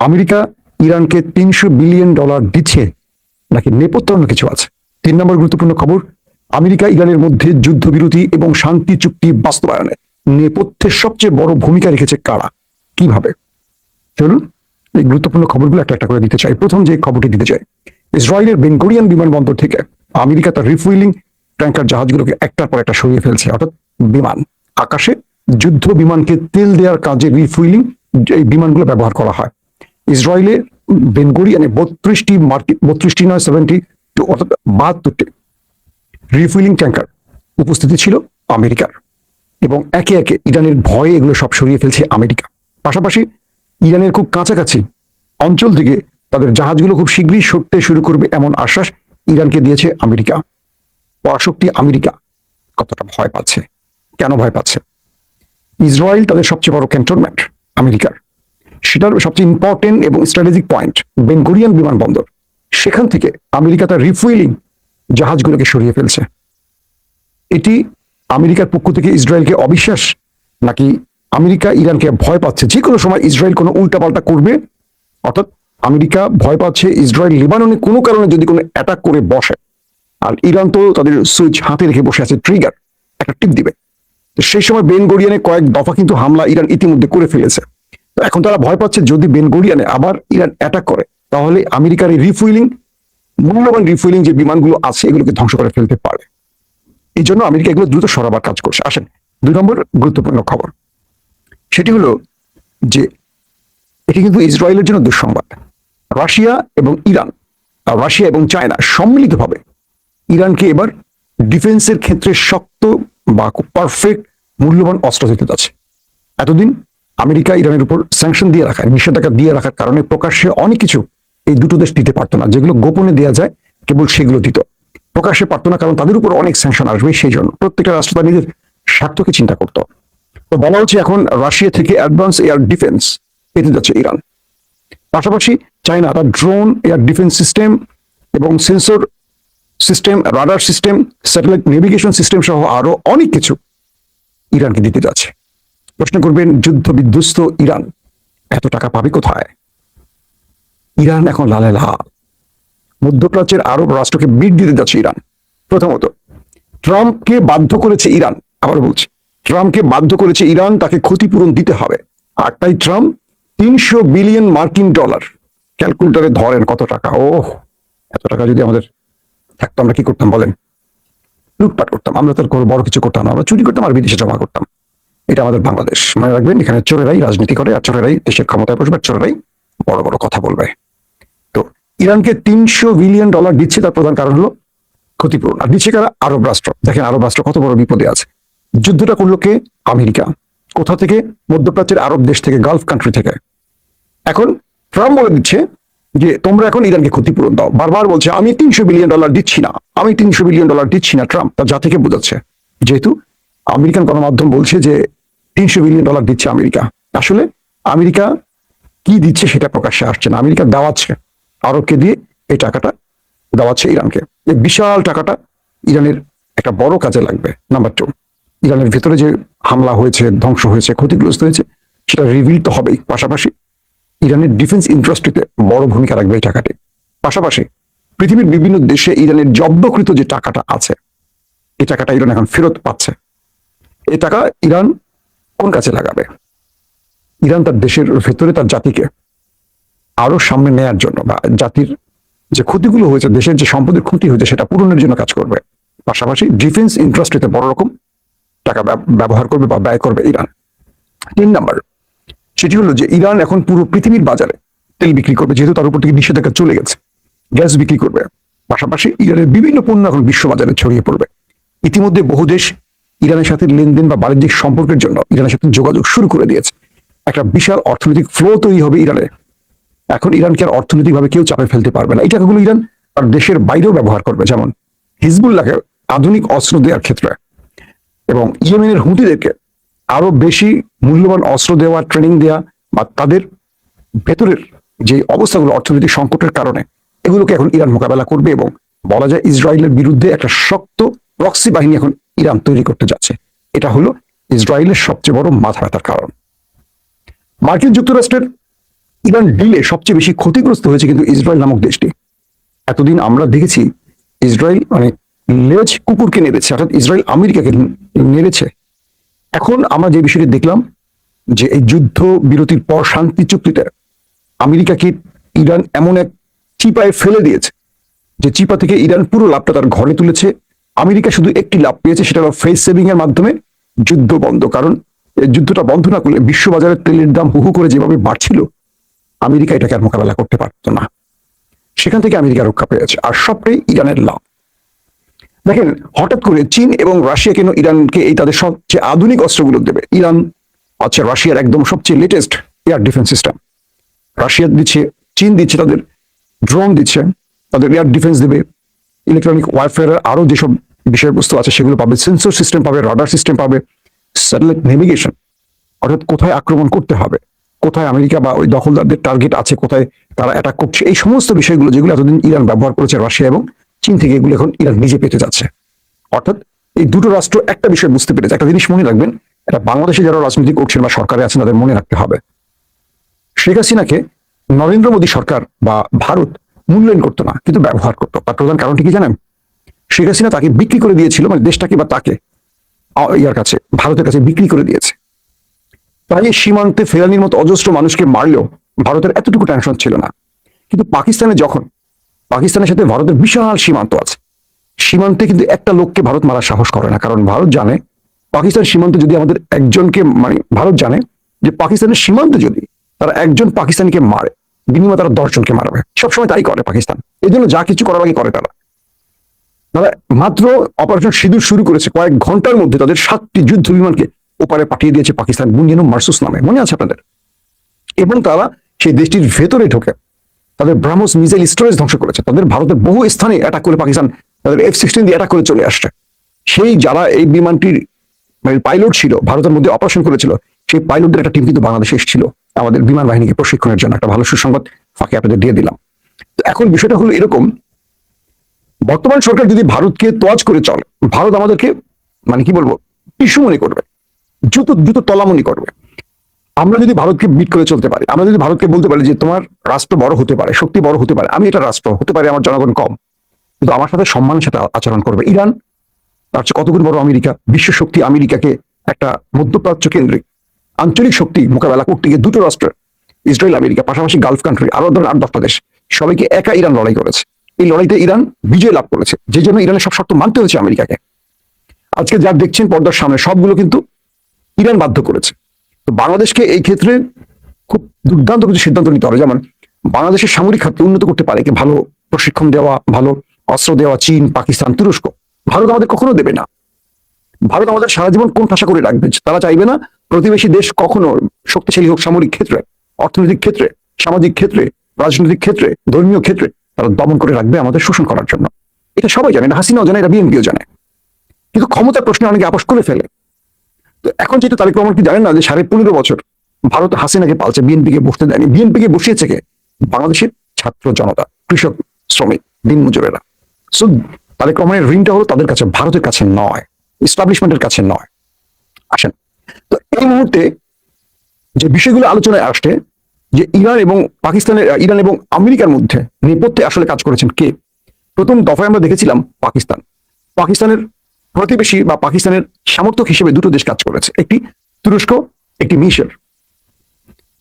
America ইরানকে $300 billion দিচ্ছে নাকি নেপথ্যে অন্য কিছু আছে? 3 নম্বর গুরুত্বপূর্ণ খবর, আমেরিকা ইরানের মধ্যে যুদ্ধবিরতি এবং শান্তি চুক্তি বাস্তবায়নে নেপথ্যে সবচেয়ে বড় ভূমিকা রেখেছে কারা, কিভাবে? চলুন এই গুরুত্বপূর্ণ খবরগুলো একটা একটা করে দিতে চাই। প্রথম যে খবরটি দিতে চাই, ইসরায়েলের বেন গুরিয়ন বিমানবন্দর থেকে আমেরিকা তার রিফুয়েলিং ট্যাঙ্কার জাহাজগুলোকে একটার পর একটা সরিয়ে ফেলছে। অর্থাৎ বিমান আকাশে যুদ্ধ বিমানকে তেল দেওয়ার কাজে রিফুয়েলিং এই বিমানগুলো ব্যবহার করা হয়। ইসরায়েলের বেন গুরিয়নে 32টি নয় 72 অর্থাৎ 72টি রিফুয়েলিং ট্যাঙ্কার উপস্থিতি ছিল আমেরিকার, এবং একে একে ইরানের ভয়ে এগুলো সব সরিয়ে ফেলছে আমেরিকা। পাশাপাশি ইরানের খুব কাছাকাছি অঞ্চল থেকে তাদের জাহাজগুলো খুব শীঘ্রই সরতে শুরু করবে এমন আশ্বাস ইরানকে দিয়েছে আমেরিকা। পরাশক্তি আমেরিকা কতটা ভয় পাচ্ছে, কেন ভয় পাচ্ছে? ইসরায়েল তাদের সবচেয়ে বড় ক্যান্টনমেন্ট আমেরিকার, সেটার সবচেয়ে ইম্পর্টেন্ট এবং স্ট্র্যাটেজিক পয়েন্ট বেন গুরিয়ন বিমানবন্দর, সেখান থেকে আমেরিকা তার রিফুয়েলিং জাহাজগুলোকে সরিয়ে ফেলছে। এটি আমেরিকার পক্ষ থেকে ইসরায়েলকে অবিশ্বাস, নাকি আমেরিকা ইরানকে ভয় পাচ্ছে যে কোনো সময় ইসরায়েল কোনো উল্টাপাল্টা করবে? অর্থাৎ আমেরিকা ভয় পাচ্ছে ইসরায়েল লেবাননে কোনো কারণে যদি কোনো অ্যাটাক করে বসে, আর ইরান তো তাদের সুইচ হাতে রেখে বসে আছে, ট্রিগার একটা টিপ দিবে। সেই সময় বেন গুরিয়নে কয়েক দফা কিন্তু হামলা ইরান ইতিমধ্যে করে ফেলেছে। এখন তারা ভয় পাচ্ছে যদি বেন গুরিয়নে আবার ইরান অ্যাটাক করে, তাহলে আমেরিকার এই রিফুয়েলিং, মূল্যবান রিফুয়েলিং যে বিমানগুলো আছে এগুলোকে ধ্বংস করে ফেলতে পারে। এই জন্য আমেরিকা এগুলো দ্রুত সরাবার কাজ করছে। আসেন 2 নম্বর গুরুত্বপূর্ণ খবর, সেটি হলো যে এটি কিন্তু ইসরায়েলের জন্য দুঃসংবাদ। রাশিয়া এবং ইরান, রাশিয়া এবং চায়না সম্মিলিতভাবে ইরানকে এবার ডিফেন্সের ক্ষেত্রে শক্ত বা খুব পারফেক্ট মূল্যবান অস্ত্র দিতে যাচ্ছে। এতদিন আমেরিকা ইরানের উপর স্যাংশন দিয়ে রাখার, নিষেধাজ্ঞা দিয়ে রাখার কারণে প্রকাশ্যে অনেক কিছু এই দুটো দেশ দিতে পারতো না, যেগুলো গোপনে দেওয়া যায় কেবল সেগুলো দিত, প্রকাশ্যে পারতো না, কারণ তাদের উপর অনেক স্যাংশন আসবে। সেই জন্য প্রত্যেকটা রাষ্ট্র তার নিজের স্বার্থকে চিন্তা করতো। তো বলা হচ্ছে এখন রাশিয়া থেকে অ্যাডভান্স এয়ার ডিফেন্স পেতে যাচ্ছে ইরান। পাশাপাশি চায়না তার ড্রোন, এয়ার ডিফেন্স সিস্টেম এবং sensor system, radar system, satellite navigation system সহ আরো অনেক কিছু ইরানকে দিতে যাচ্ছে। প্রশ্ন করবেন, যুদ্ধ বিধ্বস্ত ইরান এত টাকা পাবে কোথায়? ইরান এখন লালে লাল। মধ্যপ্রাচ্যের আরব রাষ্ট্রকে বিট দিতে যাচ্ছে ইরান। প্রথমত, ট্রাম্পকে বাধ্য করেছে ইরান, আবার বলছি ট্রাম্পকে বাধ্য করেছে ইরান, তাকে ক্ষতিপূরণ দিতে হবে। আর তাই ট্রাম্প $300 বিলিয়ন, ক্যালকুলেটারে ধরেন কত টাকা। ওহ, এত টাকা যদি আমাদের থাকতো আমরা কি করতাম বলেন? লুটপাট করতাম। আমরা তার কোনো বড় কিছু করতাম না, আমরা চুরি করতাম আর বিদেশে জমা করতাম। এটা আমাদের বাংলাদেশ, মনে রাখবেন। এখানে চোরেরাই রাজনীতি করে, আর চোরেরাই দেশের ক্ষমতায় বসবে, আর চোরেরাই বড় বড় কথা বলবে। তো ইরানকে $300 বিলিয়ন দিচ্ছে, তার প্রধান কারণ হলো ক্ষতিপূরণ। আর দিচ্ছে কারা? আরব রাষ্ট্র। দেখেন আরব রাষ্ট্র কত বড় বিপদে আছে। যুদ্ধটা করলো কে? আমেরিকা। কোথা থেকে? মধ্যপ্রাচ্যের আরব দেশ থেকে, গালফ কান্ট্রি থেকে। এখন ট্রাম্প বলে দিচ্ছে যে তোমরা এখন ইরানকে ক্ষতিপূরণ দাও। বারবার বলছে আমি $300 বিলিয়ন দিচ্ছি না, আমি $300 বিলিয়ন দিচ্ছি না। ট্রাম্প তার জাতিকে বোঝাচ্ছে, যেহেতু আমেরিকান গণমাধ্যম বলছে যে $300 বিলিয়ন দিচ্ছে আমেরিকা। আসলে আমেরিকা কি দিচ্ছে সেটা প্রকাশ্যে আসছে না। আমেরিকা দেওয়াচ্ছে, আরবকে দিয়ে এই টাকাটা দেওয়াচ্ছে ইরানকে। এই বিশাল টাকাটা ইরানের একটা বড় কাজে লাগবে। নাম্বার 2, ইরানের ভেতরে যে হামলা হয়েছে, ধ্বংস হয়েছে, ক্ষতিগ্রস্ত হয়েছে, সেটা রিভিল তো হবেই। পাশাপাশি ইরানের ডিফেন্স ইন্ডাস্ট্রিতে বড় ভূমিকা রাখবে এই টাকাটি। পাশাপাশি পৃথিবীর বিভিন্ন দেশে ইরানের জব্দকৃত যে টাকাটা আছে, এই টাকাটা ইরান এখন ফেরত পাচ্ছে। এই টাকা ইরান কোন কাজে লাগাবে? ইরান তার দেশের ভেতরে তার জাতিকে আরো সামনে নেয়ার জন্য, বা জাতির যে ক্ষতিগুলো হয়েছে, দেশের যে সম্পদের ক্ষতি হয়েছে সেটা পূরণের জন্য কাজ করবে। পাশাপাশি ডিফেন্স ইন্ডাস্ট্রিতে বড় রকম টাকা ব্যবহার করবে বা ব্যয় করবে ইরান। 3 নম্বর, সেটি হলো যে ইরান এখন পুরো পৃথিবীর বাজারে তেল বিক্রি করবে, যেহেতু তার উপর থেকে নিষেধাজ্ঞা চলে গেছে। গ্যাস বিক্রি করবে। পাশাপাশি ইরানের বিভিন্ন পণ্য এখন বিশ্ববাজারে ছড়িয়ে পড়বে। ইতিমধ্যে বহু দেশ ইরানের সাথে লেনদেন বা বাণিজ্যিক সম্পর্কের জন্য ইরানের সাথে যোগাযোগ শুরু করে দিয়েছে। একটা বিশাল অর্থনৈতিক ফ্লো তৈরি হবে ইরানে। এখন ইরানকে আর অর্থনৈতিকভাবে কেউ চাপে ফেলতে পারবে না। এই টাকাগুলো ইরান আর দেশের বাইরেও ব্যবহার করবে, যেমন হিজবুল্লাহকে আধুনিক অস্ত্র দেওয়ার ক্ষেত্রে, এবং ইয়েমেনের হুতিদেরকে আরো বেশি মূল্যবান অস্ত্র দেওয়া, ট্রেনিং দেওয়া, বা তাদের ভেতরের যে অবস্থাগুলো অর্থনৈতিক সংকটের কারণে, এগুলোকে এখন ইরান মোকাবেলা করবে। এবং বলা যায় ইসরায়েলের বিরুদ্ধে একটা শক্ত প্রক্সি বাহিনী এখন ইরান তৈরি করতে যাচ্ছে। এটা হলো ইসরায়েলের সবচেয়ে বড় মাথা ব্যথার কারণ। মার্কিন যুক্তরাষ্ট্রের ইরান ডিলে সবচেয়ে বেশি ক্ষতিগ্রস্ত হয়েছে কিন্তু ইসরায়েল নামক দেশটি। এতদিন আমরা দেখেছি ইসরায়েল মানে লেজ কুকুরকে নেড়েছে, অর্থাৎ ইসরায়েল আমেরিকাকে নেড়েছে। এখন আমরা যে বিষয়টি দেখলাম যে এই যুদ্ধ বিরতির পর শান্তি চুক্তিতে আমেরিকাকে ইরান এমন এক চিপায় ফেলে দিয়েছে যে চিপা থেকে ইরান পুরো লাভটা তার ঘরে তুলেছে। আমেরিকা শুধু একটি লাভ পেয়েছে, সেটা হলো ফেস সেভিং এর মাধ্যমে যুদ্ধ বন্ধ। কারণ এই যুদ্ধটা বন্ধ না করলে বিশ্ববাজারে তেলের দাম হু হু করে যেভাবে বাড়ছিল, আমেরিকা এটাকে আর মোকাবেলা করতে পারতো না। সেখান থেকে আমেরিকা রক্ষা পেয়েছে, আর সবটাই ইরানের লাভ। দেখেন, হঠাৎ করে চীন এবং রাশিয়া কেন ইরানকে এই তাদের সবচেয়ে আধুনিক অস্ত্রগুলো দেবে? ইরান আচ্ছা রাশিয়ার একদম সবচেয়ে latest air defence system Russia দিচ্ছে, চীন দিচ্ছে, তাদের ড্রোন দিচ্ছে, তাদের এয়ার ডিফেন্স দেবে, ইলেকট্রনিক ওয়ারফেয়ারের আরো যেসব বিষয়বস্তু আছে সেগুলো পাবে, সেন্সর সিস্টেম পাবে, রাডার সিস্টেম পাবে, স্যাটেলাইট নেভিগেশন, অর্থাৎ কোথায় আক্রমণ করতে হবে, কোথায় আমেরিকা বা ওই দখলদারদের টার্গেট আছে, কোথায় তারা অ্যাটাক করছে, এই সমস্ত বিষয়গুলো যেগুলো এতদিন ইরান ব্যবহার করেছে রাশিয়া এবং চীন থেকে, এগুলো এখন ইরান নিজে পেতে যাচ্ছে। অর্থাৎ এই দুটো রাষ্ট্র একটা বিষয় বুঝতে পেরেছে। একটা জিনিস মনে রাখবেন, এটা বাংলাদেশে যারা রাজনীতি করছেন বা সরকারে আছেন তাদের মনে রাখতে হবে, শেখ হাসিনাকে নরেন্দ্র মোদী সরকার বা ভারত মূল্যায়ন করতো না, কিন্তু ব্যবহার করতো। তার প্রধান কারণটি কি জানেন? শেখ হাসিনা তাকে বিক্রি করে দিয়েছিল, মানে দেশটাকে বা তাকে ইয়ার কাছে, ভারতের কাছে বিক্রি করে দিয়েছে। তাই সীমান্তে ফেরানির মতো অজস্র মানুষকে মারলেও ভারতের এতটুকু টেনশন ছিল না। কিন্তু পাকিস্তানে যখন, পাকিস্তানের সাথে ভারতের বিশাল সীমান্ত আছে, সীমান্তে কিন্তু একটা লোককে ভারত মারার সাহস করে না। কারণ ভারত জানে পাকিস্তান সীমান্তে যদি আমাদের একজনকে, মানে ভারত জানে যে পাকিস্তানের সীমান্তে যদি তারা একজন পাকিস্তানিকে মারে, বিনিময়ে তারা 10 জনকে মারবে। সবসময় তাই করে পাকিস্তান, এই জন্য যা কিছু করার আগে করে তারা। তারা মাত্র অপারেশন সিঁদুর শুরু করেছে, কয়েক ঘন্টার মধ্যে তাদের 7টি যুদ্ধ বিমানকে ওপারে পাঠিয়ে দিয়েছে পাকিস্তান, বুনিয়ানুম মারসুস নামে, মনে আছে আপনাদের? এবং তারা সেই দেশটির ভেতরে ঢোকে তাদের ব্রাহ্মস মিসাইল স্টোরেজ ধ্বংস করেছে। তাদের ভারতের বহু স্থানে অ্যাটাক করে পাকিস্তান তাদের F-16 দিয়ে অ্যাটাক করে চলে আসছে। সেই যারা এই বিমানটির মানে পাইলট ছিল, ভারতের মধ্যে অপারেশন করেছিল, সেই পাইলটদের একটা টিম কিন্তু বাংলাদেশে এসেছিল আমাদের বিমান বাহিনীকে প্রশিক্ষণের জন্য। একটা ভালো সুসংবাদ ফাঁকে আপনাদের দিয়ে দিলাম। তো এখন বিষয়টা হলো এরকম, বর্তমান সরকার যদি ভারতকে তোয়াজ করে চলে, ভারত আমাদেরকে মানে কি বলবো টিস্যু মনে করবে, জুতো জুতো তলা মনে করবে। আমরা যদি ভারতকে বিট করে চলতে পারি, আমরা যদি ভারতকে বলতে পারি যে তোমার রাষ্ট্র বড় হতে পারে, শক্তি বড় হতে পারে, আমি এটা রাষ্ট্র হতে পারে, আমার জনগণ কম, কিন্তু আমার সাথে সম্মানের সাথে আচরণ করবে। ইরান তার চেয়ে কতগুণ বড় আমেরিকা, বিশ্ব শক্তি আমেরিকাকে একটা মধ্যপ্রাচ্য কেন্দ্রিক আঞ্চলিক শক্তি মোকাবেলা করতে গিয়ে দুটো রাষ্ট্র, ইসরায়েল আমেরিকা, পাশাপাশি গালফ কান্ট্রি, আরো ধরেন 8-10টা দেশ, সবাইকে একা ইরান লড়াই করেছে। এই লড়াইতে ইরান বিজয় লাভ করেছে, যে জন্য ইরানের সব শর্ত মানতে হয়েছে আমেরিকাকে। আজকে যা দেখছেন পর্দার সামনে সবগুলো কিন্তু ইরান বাধ্য করেছে। তো বাংলাদেশকে এই ক্ষেত্রে খুব দুর্দান্ত কিছু সিদ্ধান্ত নিতে হবে। যেমন বাংলাদেশের সামরিক খাতকে উন্নত করতে পারে কি, ভালো প্রশিক্ষণ দেওয়া, ভালো অস্ত্র দেওয়া চীন, পাকিস্তান, তুরস্ক। ভারত আমাদের কখনো দেবে না। ভারত আমাদের সারা জীবন কোন ঠাসা করে রাখবে, তারা চাইবে না প্রতিবেশী দেশ কখনো শক্তিশালী হোক, সামরিক ক্ষেত্রে, অর্থনৈতিক ক্ষেত্রে, সামাজিক ক্ষেত্রে, রাজনৈতিক ক্ষেত্রে, ধর্মীয় ক্ষেত্রে তারা দমন করে রাখবে আমাদের শোষণ করার জন্য। এটা সবাই জানে, এটা হাসিনাও জানে, এটা বিএনপিও জানে, কিন্তু ক্ষমতার প্রশ্নে অনেকে আপোষ করে ফেলে। তো এখন যেটা তারেক রহমান কি জানেন না যে 15.5 বছর ভারত হাসিনাকে পালছে, বিএনপিকে বসতে দেয়নি। বিএনপিকে বসিয়েছে কে? বাংলাদেশের ছাত্র জনতা, কৃষক, শ্রমিক, দিনমজুরেরা। সো তারেক রহমানের ঋণটা হলো তাদের কাছে, ভারতের কাছে নয়, এস্টাবলিশমেন্টের কাছে নয়। আসেন, তো এই মুহূর্তে যে বিষয়গুলো আলোচনায় আসছে, যে ইরান এবং পাকিস্তানের, ইরান এবং আমেরিকার মধ্যে নেপথ্যে আসলে কাজ করেছেন কে? প্রথম দফায় আমরা দেখেছিলাম পাকিস্তান, পাকিস্তানের প্রতিবেশী বা পাকিস্তানের সমর্থক হিসেবে দুটো দেশ কাজ করেছে, একটি তুরস্ক, একটি মিশর।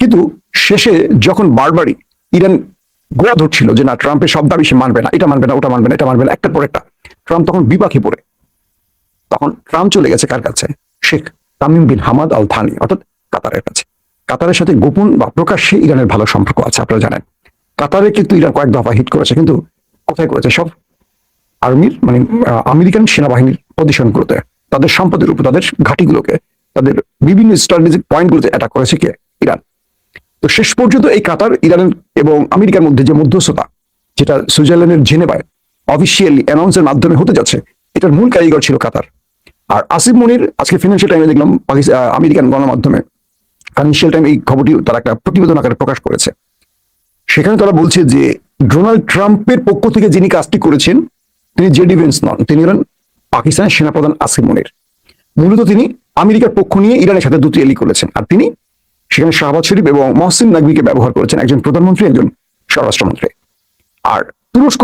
কিন্তু শেষে যখন বারবারই ইরান গোড়া ধরছিল যে না, ট্রাম্পের সব দাবি সে মানবে না, এটা মানবে না, ওটা মানবে না, এটা মানবে না, একটার পর একটা, ট্রাম্প তখন বিপাকে পড়ে, তখন ট্রাম্প চলে গেছে কার কাছে? Sheikh Tamim bin Hamad Al Thani, অর্থাৎ কাতারের কাছে। কাতারের সাথে গোপন বা প্রকাশ্যে ইরানের ভালো সম্পর্ক আছে, আপনারা জানেন। কাতারে কিন্তু ইরান কয়েক দফা হিট করেছে, কিন্তু কোথায় করেছে? সব আর্মির মানে আমেরিকান সেনাবাহিনীর পজিশনগুলোতে, তাদের সম্পদের উপর, তাদের ঘাঁটিগুলোকে, তাদের বিভিন্ন স্ট্র্যাটেজিক পয়েন্টগুলোতে অ্যাটাক করেছে কে? ইরান। তো শেষ পর্যন্ত এই কাতার, ইরান এবং আমেরিকার মধ্যে যে মধ্যস্থতা, যেটা সুইজারল্যান্ডের জেনেভায় অফিসিয়ালি অ্যানাউন্সের মাধ্যমে হতে যাচ্ছে, এটার মূল কারিগর ছিল কাতার। আর আসিফ মনির আজকে ফিনান্সিয়াল টাইমে দেখলাম, আমেরিকান গণমাধ্যমে ফাইন্যান্সিয়াল টাইম এই খবরটি তারা একটা প্রতিবেদন আকারে প্রকাশ করেছে। সেখানে তারা বলছে যে ডোনাল্ড ট্রাম্পের পক্ষ থেকে যিনি কাজটি করেছেন তিনি জেডি ভেন্স নন, তিনি হলেন পাকিস্তানের সেনাপ্রধান আসিফ মনির। মূলত তিনি আমেরিকার পক্ষ নিয়ে ইরানের সাথে দুটি এলি করেছেন, আর তিনি সেখানে শাহবাজ শরীফ এবং মহসিন নাকভিকে ব্যবহার করেছেন, একজন প্রধানমন্ত্রী, একজন স্বরাষ্ট্রমন্ত্রী। আর তুরস্ক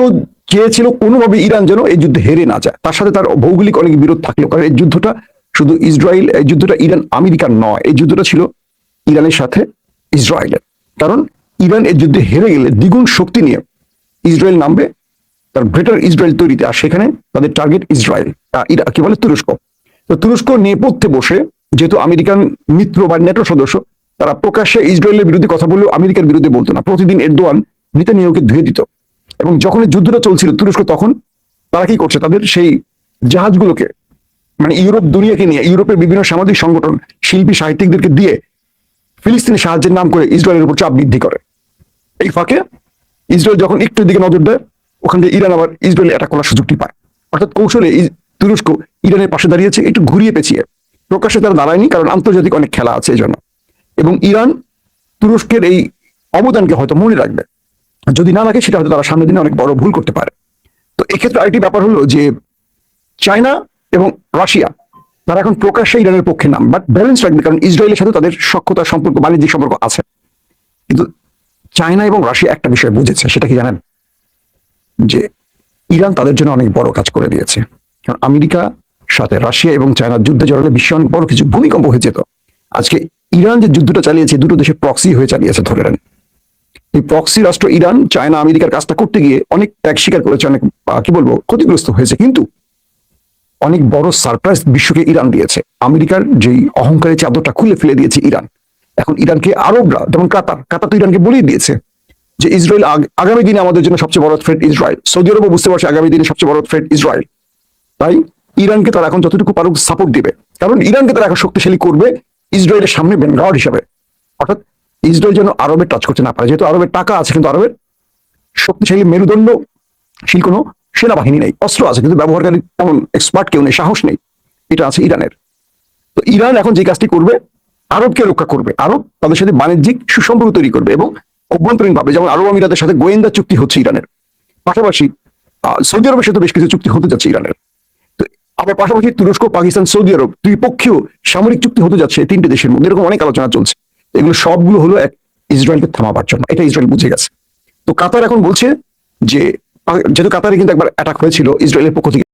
চেয়েছিল কোনোভাবে ইরান যেন এই যুদ্ধে হেরে না যায়। তার সাথে তার ভৌগোলিক অনেক বিরোধ থাকলেও, কারণ এই যুদ্ধটা শুধু ইসরায়েল, এই যুদ্ধটা ইরান আমেরিকার নয়, এই যুদ্ধটা ছিল ইরানের সাথে ইসরায়েলের। কারণ ইরান এই যুদ্ধে হেরে গেলে দ্বিগুণ শক্তি নিয়ে ইসরায়েল নামবে তার গ্রেটার ইসরায়েল তৈরিতে, আর সেখানে তাদের টার্গেট ইসরায়েল, কি বলে তুরস্ক। তো তুরস্ক নেপথ্যে বসে, যেহেতু আমেরিকান মিত্র বা নেটো সদস্য, তারা প্রকাশ্যে ইসরায়েলের বিরুদ্ধে কথা বললেও আমেরিকার বিরুদ্ধে বলতো না। প্রতিদিন এরদোয়ান নেতানিয়াহুকে ধুয়ে দিত। এবং যখন এই যুদ্ধটা চলছিল তুরস্ক, তখন তারা কি করছে, তাদের সেই জাহাজগুলোকে মানে ইউরোপ দুনিয়াকে নিয়ে, ইউরোপের বিভিন্ন সামাজিক সংগঠন, শিল্পী, সাহিত্যিকদেরকে দিয়ে ফিলিস্তিনের সাহায্যের নাম করে ইসরায়েলের উপর চাপ বৃদ্ধি করে। এই ফাঁকে ইসরায়েল যখন একটু দিকে নজর দেয়, ওখান থেকে ইরান আবার ইসরায়েলে অ্যাটাক করার সুযোগটি পায়। অর্থাৎ কৌশলে তুরস্ক ইরানের পাশে দাঁড়িয়েছে, একটু ঘুরিয়ে পেঁচিয়ে। প্রকাশ্যে তারা দাঁড়ায়নি, কারণ আন্তর্জাতিক অনেক খেলা আছে এই জন্য। এবং ইরান তুরস্কের এই অবদানকে হয়তো মনে রাখবে, যদি না রাখে সেটা হয়তো তারা সামনের দিনে অনেক বড় ভুল করতে পারে। তো এক্ষেত্রে আরেকটি ব্যাপার হলো যে চায়না এবং রাশিয়া তারা এখন প্রকাশ্যে ইরানের পক্ষে নাম, বাট ব্যালেন্স রাখবে, কারণ ইসরায়েলের সাথে তাদের সখ্যতার সম্পর্ক, বাণিজ্যিক সম্পর্ক আছে। কিন্তু চায়না এবং রাশিয়া একটা বিষয় বুঝেছে, সেটা কি জানেন? যে ইরান তাদের জন্য অনেক বড় কাজ করে দিয়েছে। কারণ আমেরিকা সাথে রাশিয়া এবং চায়নার যুদ্ধে জড়ালে বিশ্বে অনেক বড় কিছু ভূমিকম্প হয়ে যেত। আজকে ইরান যে যুদ্ধটা চালিয়েছে, দুটো দেশে প্রক্সি হয়ে চালিয়েছে, ধরে নেন। এই প্রক্সি রাষ্ট্র ইরান চায়না আমেরিকার কাজটা করতে গিয়ে অনেক ত্যাগ স্বীকার করেছে, অনেক কি বলবো ক্ষতিগ্রস্ত হয়েছে। কিন্তু অনেক বড় সারপ্রাইজ বিশ্বকে ইরান দিয়েছে। আমেরিকার যেই অহংকারের চাদরটা খুলে ফেলে দিয়েছে ইরান। এখন ইরানকে আরবরা, যেমন কাতার তো ইরানকে বলেই দিয়েছে যে ইসরায়েল আগামী দিনে আমাদের জন্য সবচেয়ে বড় থ্রেট ইসরায়েল। সৌদি আরবও বুঝতে পারছে আগামী দিনে সবচেয়ে বড় থ্রেট ইসরায়েল। তাই ইরানকে তারা এখন যতটুকু পারুক সাপোর্ট দিবে, কারণ ইরানকে তারা এখন শক্তিশালী করবে ইসরায়েলের সামনে ভ্যানগার্ড হিসাবে। অর্থাৎ ইসরায়েল যেন আরবের টাচ করতে না পারে, যেহেতু আরবের টাকা আছে কিন্তু আরবের শক্তিশালী মেরুদণ্ডশীল কোনো সেনাবাহিনী নেই, অস্ত্র আছে কিন্তু ব্যবহারকারী তেমন এক্সপার্ট কেউ নেই, সাহস নেই। এটা আছে ইরানের। তো ইরান এখন যে কাজটি করবে, আরবকে রক্ষা করবে, আরব তাদের সাথে বাণিজ্যিক সুসম্পর্ক তৈরি করবে, এবং অভ্যন্তরীণ ভাবে যেমন আরব আমিরাতের সাথে গোয়েন্দা চুক্তি হচ্ছে ইরানের, পাশাপাশি সৌদি আরবের সাথে বেশ কিছু চুক্তি হতে যাচ্ছে ইরানের। তো আবার পাশাপাশি তুরস্ক, পাকিস্তান, সৌদি আরব ত্রিপক্ষীয় সামরিক চুক্তি হতে যাচ্ছে তিনটে দেশের মধ্যে। এরকম অনেক আলোচনা চলছে। এগুলো সবগুলো হলো এক ইসরায়েলকে থামাবার জন্য। এটা ইসরায়েল বুঝে গেছে। তো কাতার এখন বলছে যে, যেহেতু কাতারে কিন্তু একবার অ্যাটাক হয়েছিল ইসরায়েলের পক্ষ থেকে,